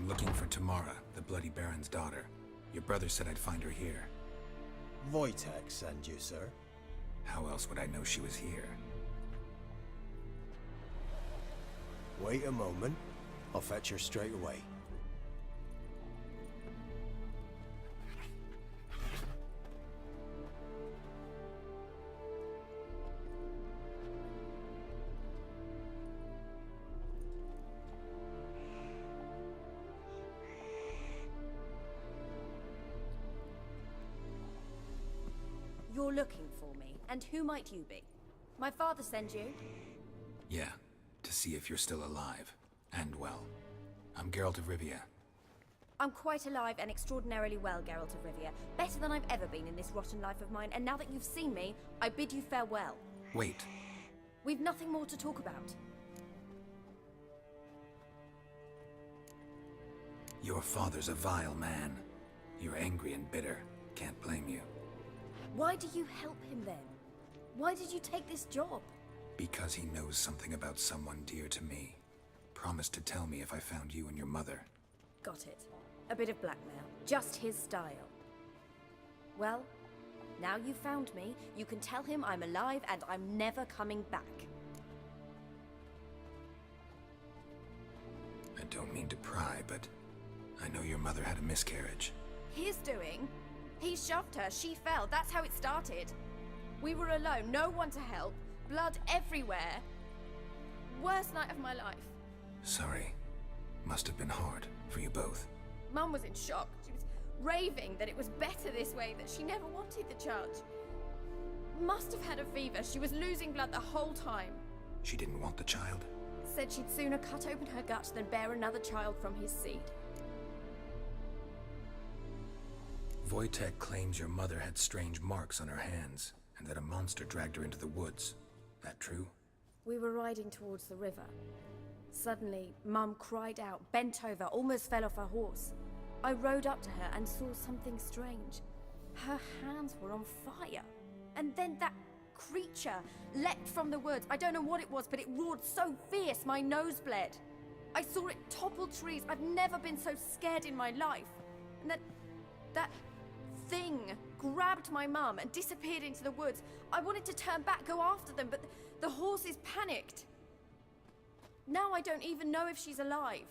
I'm looking for Tamara, the Bloody Baron's daughter. Your brother said I'd find her here. Wojtek send you, sir. How else would I know she was here? Wait a moment. I'll fetch her straight away. You're looking for me, and who might you be? My father send you? Yeah, to see if you're still alive. And well. I'm Geralt of Rivia. I'm quite alive and extraordinarily well, Geralt of Rivia. Better than I've ever been in this rotten life of mine, and now that you've seen me, I bid you farewell. Wait. We've nothing more to talk about. Your father's a vile man. You're angry and bitter. Can't blame you. Why do you help him then? Why did you take this job? Because he knows something about someone dear to me. Promised to tell me if I found you and your mother. Got it. A bit of blackmail. Just his style. Well, now you've found me, you can tell him I'm alive and I'm never coming back. I don't mean to pry, but I know your mother had a miscarriage. His doing? He shoved her, she fell, that's how it started. We were alone, no one to help, blood everywhere. Worst night of my life. Sorry. Must have been hard for you both. Mum was in shock. She was raving that it was better this way, that she never wanted the child. Must have had a fever, she was losing blood the whole time. She didn't want the child? Said she'd sooner cut open her gut than bear another child from his seed. Wojtek claims your mother had strange marks on her hands, and that a monster dragged her into the woods. That true? We were riding towards the river. Suddenly, Mum cried out, bent over, almost fell off her horse. I rode up to her and saw something strange. Her hands were on fire. And then that creature leapt from the woods. I don't know what it was, but it roared so fierce my nose bled. I saw it topple trees. I've never been so scared in my life. And that thing grabbed my mum and disappeared into the woods. I wanted to turn back, go after them, but the horses panicked. Now I don't even know if she's alive.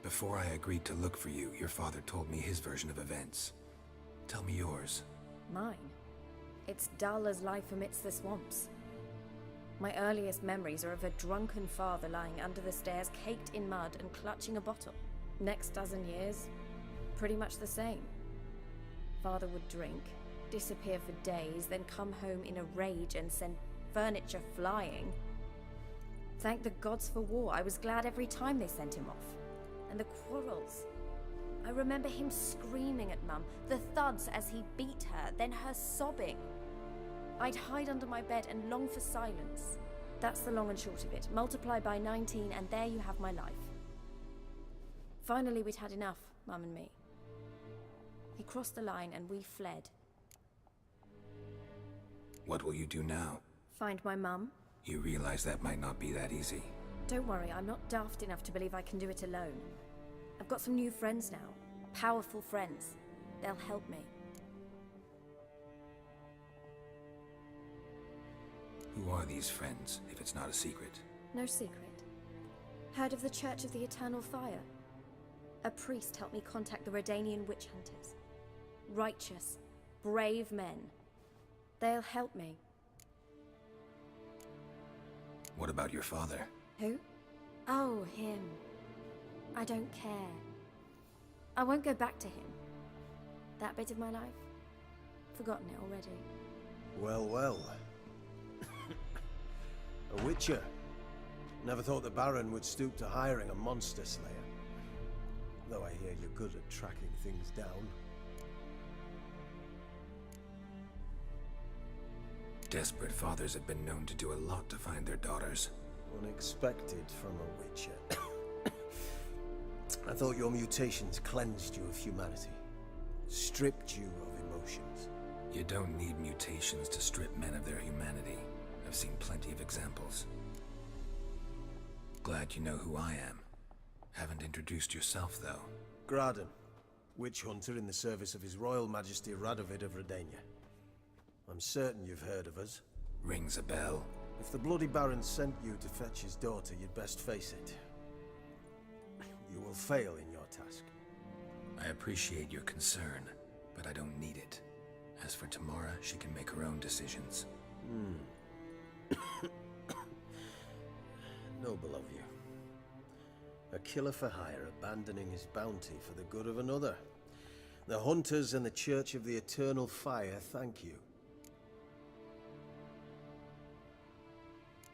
Before I agreed to look for you, your father told me his version of events. Tell me yours. Mine? It's dull as life amidst the swamps. My earliest memories are of a drunken father lying under the stairs, caked in mud and clutching a bottle. Next dozen years, pretty much the same. Father would drink, disappear for days, then come home in a rage and send furniture flying. Thank the gods for war. I was glad every time they sent him off. And the quarrels. I remember him screaming at Mum, the thuds as he beat her, then her sobbing. I'd hide under my bed and long for silence. That's the long and short of it. Multiply by 19 and there you have my life. Finally we'd had enough, Mum and me. He crossed the line and we fled. What will you do now? Find my mum. You realize that might not be that easy. Don't worry, I'm not daft enough to believe I can do it alone. I've got some new friends now. Powerful friends. They'll help me. Who are these friends, if it's not a secret? No secret. Heard of the Church of the Eternal Fire? A priest helped me contact the Redanian witch hunters. Righteous, brave men. They'll help me. What about your father? Who? Oh, him. I don't care. I won't go back to him. That bit of my life? Forgotten it already. Well, well. A witcher. Never thought the Baron would stoop to hiring a monster slayer. Though I hear you're good at tracking things down. Desperate fathers have been known to do a lot to find their daughters. Unexpected from a witcher. I thought your mutations cleansed you of humanity. Stripped you of emotions. You don't need mutations to strip men of their humanity. I've seen plenty of examples. Glad you know who I am. Haven't introduced yourself, though. Graden, witch hunter in the service of His Royal Majesty Radovid of Redania. I'm certain you've heard of us. Rings a bell. If the Bloody Baron sent you to fetch his daughter, you'd best face it. You will fail in your task. I appreciate your concern, but I don't need it. As for Tamara, she can make her own decisions. Noble of you. A killer for hire abandoning his bounty for the good of another. The Hunters and the Church of the Eternal Fire thank you.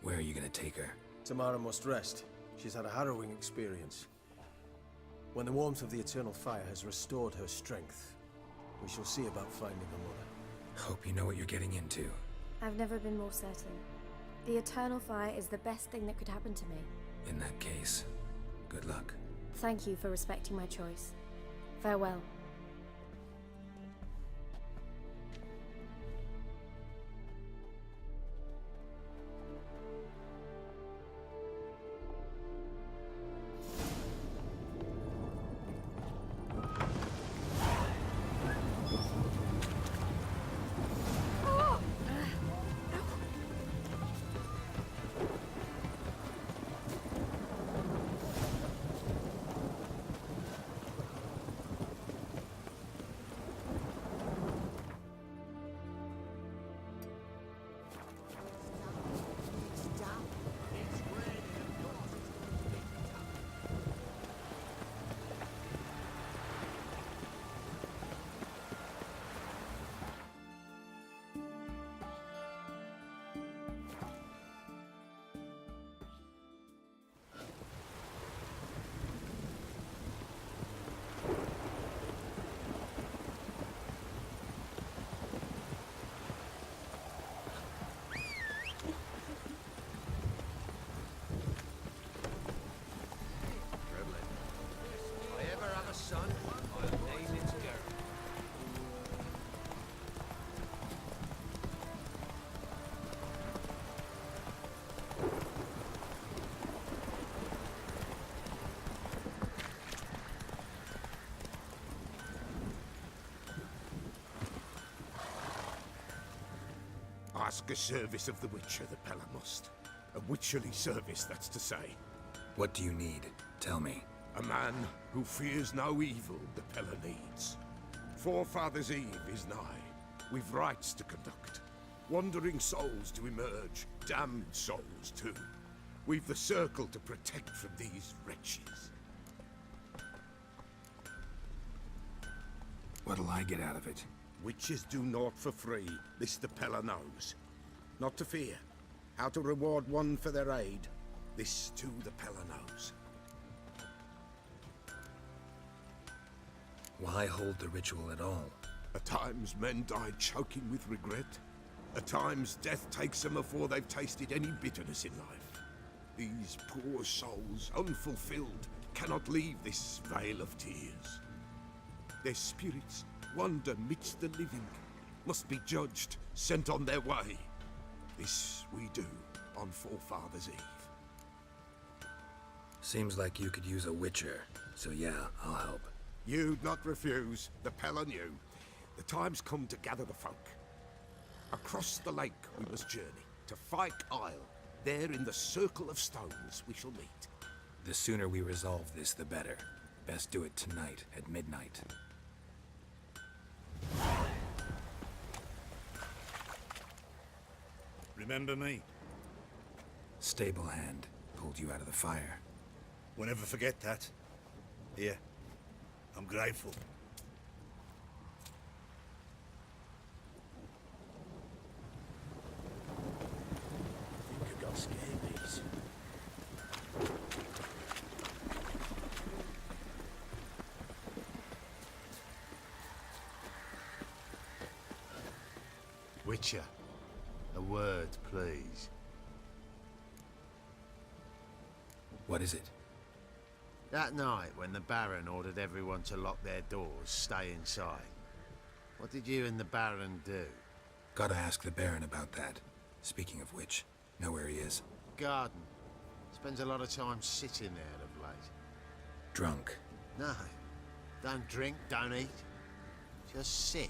Where are you gonna take her? Tamara must rest. She's had a harrowing experience. When the warmth of the Eternal Fire has restored her strength, we shall see about finding her mother. Hope you know what you're getting into. I've never been more certain. The Eternal Fire is the best thing that could happen to me. In that case, good luck. Thank you for respecting my choice. Farewell. Ask a service of the Witcher, the Pella must. A witcherly service, that's to say. What do you need? Tell me. A man who fears no evil the Pella needs. Forefathers' Eve is nigh. We've rites to conduct. Wandering souls to emerge. Damned souls, too. We've the circle to protect from these wretches. What'll I get out of it? Witches do naught for free, this the Pella knows. Not to fear. How to reward one for their aid, this too the Pella knows. Why hold the ritual at all? At times men die choking with regret. At times death takes them before they've tasted any bitterness in life. These poor souls, unfulfilled, cannot leave this vale of tears. Their spirits wander midst the living, must be judged, sent on their way. This we do on Forefathers' Eve. Seems like you could use a witcher, so yeah, I'll help. You'd not refuse, the Pella knew. The time's come to gather the folk. Across the lake we must journey, to Fyke Isle. There in the Circle of Stones we shall meet. The sooner we resolve this, the better. Best do it tonight, at midnight. Remember me? Stable hand pulled you out of the fire. We'll never forget that. Here, I'm grateful. I think I got scabies. Witcher, a word, please. What is it? That night when the Baron ordered everyone to lock their doors, stay inside. What did you and the Baron do? Gotta ask the Baron about that. Speaking of which, know where he is? Garden. It's spends a lot of time sitting there of late. Drunk. No, don't drink, don't eat. Just sit.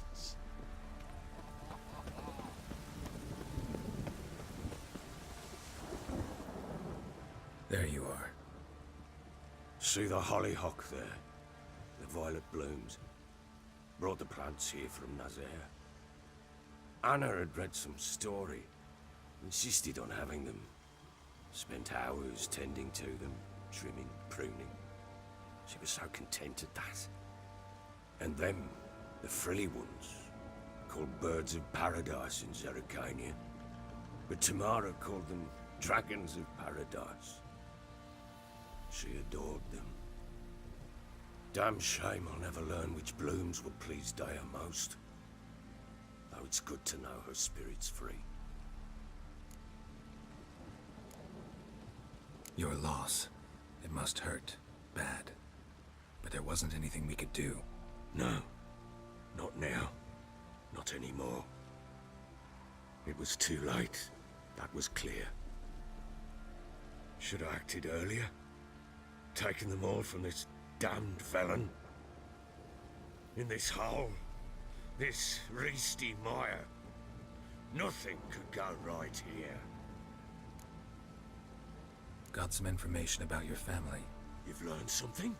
There you are. See the hollyhock there? The violet blooms. Brought the plants here from Nazaire. Anna had read some story. Insisted on having them. Spent hours tending to them, trimming, pruning. She was so content at that. And them, the frilly ones, called birds of paradise in Zerrikania. But Tamara called them dragons of paradise. She adored them. Damn shame I'll never learn which blooms would please Dea most. Though it's good to know her spirit's free. Your loss. It must hurt. Bad. But there wasn't anything we could do. No. Not now. Not anymore. It was too late. That was clear. Should have acted earlier. Taken them all from this damned felon. In this hole. This Reesty mire. Nothing could go right here. Got some information about your family. You've learned something?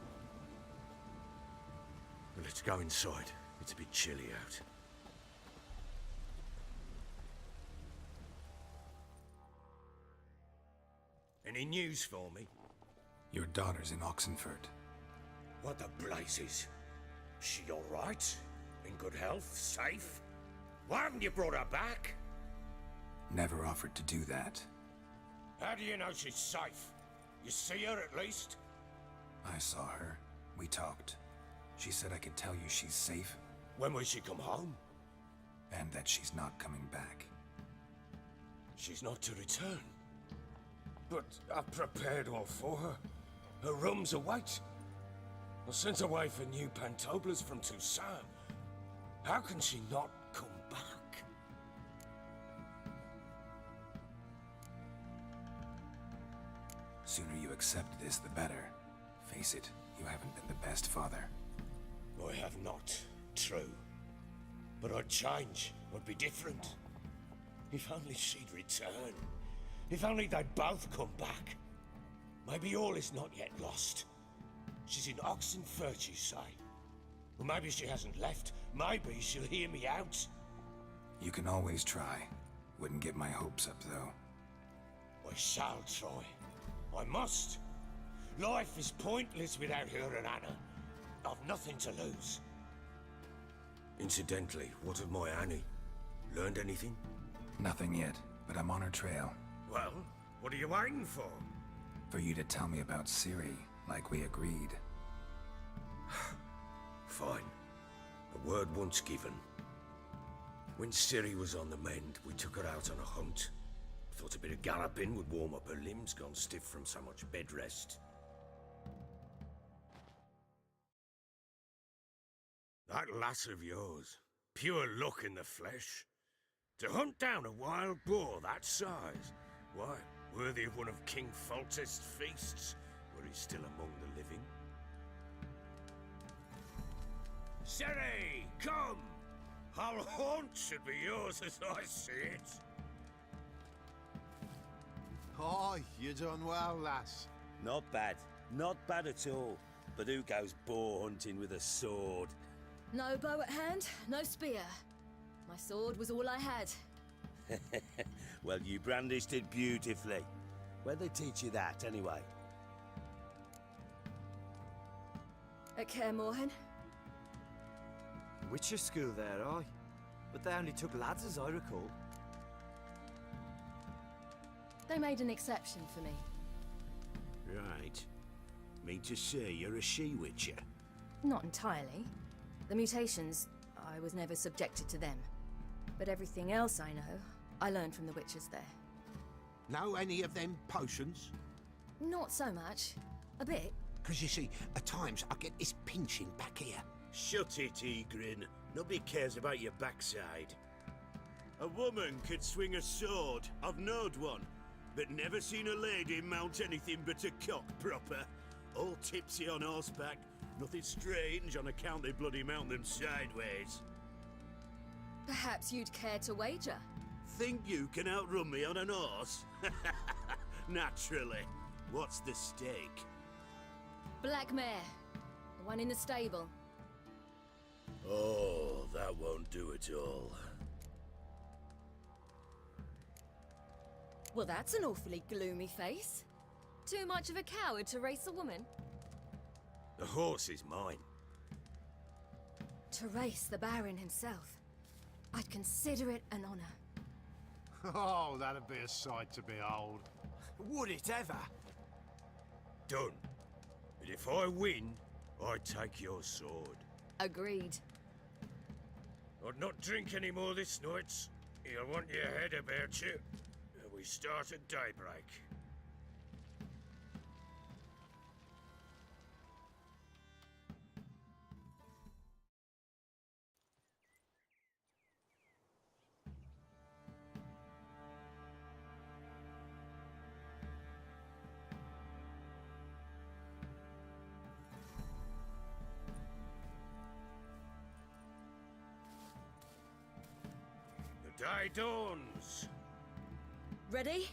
Well, let's go inside. It's a bit chilly out. Any news for me? Your daughter's in Oxenfurt. What the blazes? She all right? In good health? Safe? Why haven't you brought her back? Never offered to do that. How do you know she's safe? You see her at least? I saw her. We talked. She said I could tell you she's safe, When will she come home? and that she's not coming back. She's not to return. But I've prepared all for her. Her room's await. I sent away for new Pantoblas from Toussaint. How can she not come back? Sooner you accept this, the better. Face it, you haven't been the best father. I have not, true. But I'd change, I'd be different. If only she'd return. If only they'd both come back. Maybe all is not yet lost. She's in Oxenfurt, you say? Well, maybe she hasn't left. Maybe she'll hear me out. You can always try. Wouldn't get my hopes up, though. I shall try. I must. Life is pointless without her and Anna. I've nothing to lose. Incidentally, what of my Annie? Learned anything? Nothing yet, but I'm on her trail. Well, what are you waiting for? For you to tell me about Ciri, like we agreed. Fine. A word once given. When Ciri was on the mend, we took her out on a hunt. Thought a bit of galloping would warm up her limbs gone stiff from so much bed rest. That lass of yours, pure luck in the flesh. To hunt down a wild boar that size, why, worthy of one of King Foltest's feasts, were he still among the living. Ciri, come! Our haunt should be yours as I see it. Oh, you done well, lass. Not bad. Not bad at all. But who goes boar hunting with a sword? No bow at hand, no spear. My sword was all I had. Well, you brandished it beautifully. Where'd they teach you that, anyway? At Kaer Morhen. Witcher school there, aye. But they only took lads, as I recall. They made an exception for me. Right. Mean to say you're a she-witcher? Not entirely. The mutations, I was never subjected to them. But everything else I know, I learned from the witches there. Know any of them potions? Not so much. A bit. Because you see, at times I get this pinching back here. Shut it, Egrin. Nobody cares about your backside. A woman could swing a sword. I've knowed one. but never seen a lady mount anything but a cock proper. All tipsy on horseback, nothing strange on account they bloody mount them sideways. Perhaps you'd care to wager? Think you can outrun me on an horse? Naturally. What's the stake? Black mare. The one in the stable. Oh, that won't do at all. Well, that's an awfully gloomy face. Too much of a coward to race a woman? The horse is mine. To race the Baron himself. I'd consider it an honor. Oh, that'd be a sight to behold. Would it ever? Done. But if I win, I take your sword. Agreed. I'd not drink any more this night. You'll want your head about you. We start at daybreak. The day dawns. Ready?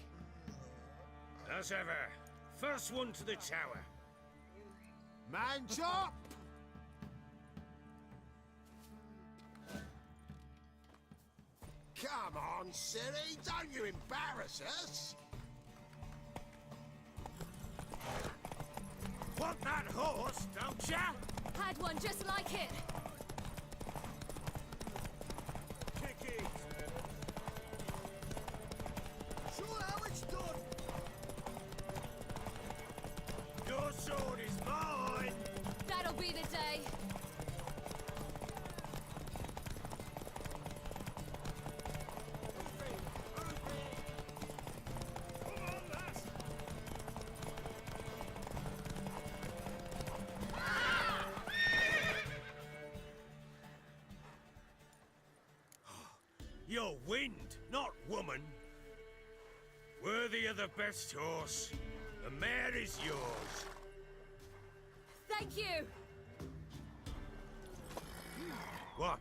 As ever, first one to the tower. Man chop! Come on, Ciri, don't you embarrass us! Want that horse, don't ya? Had one just like it. Kick it! Show how it's done! Your sword is mine! That'll be the day. Come on, lass! You're wind, not woman. Worthy of the best horse. The mare is yours. Thank you. What?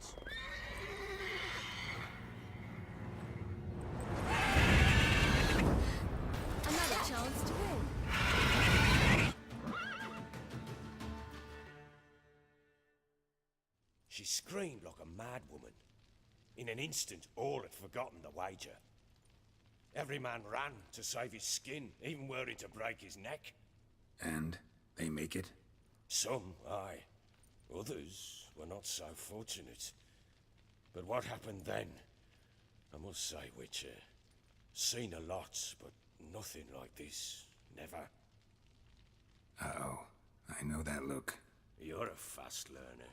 Another chance to win. She screamed like a mad woman. In an instant, all had forgotten the wager. Every man ran to save his skin, even were it to break his neck. And they make it? Some, aye. Others were not so fortunate. But what happened then? I must say, Witcher, seen a lot, but nothing like this. Never. Uh-oh. I know that look. You're a fast learner.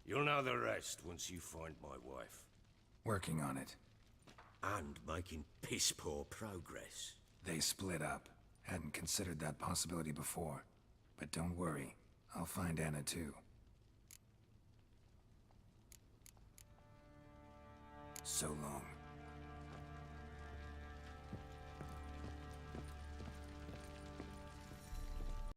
You'll know the rest once you find my wife. Working on it. And making piss-poor progress. They split up. Hadn't considered that possibility before. But don't worry. I'll find Anna too. So long.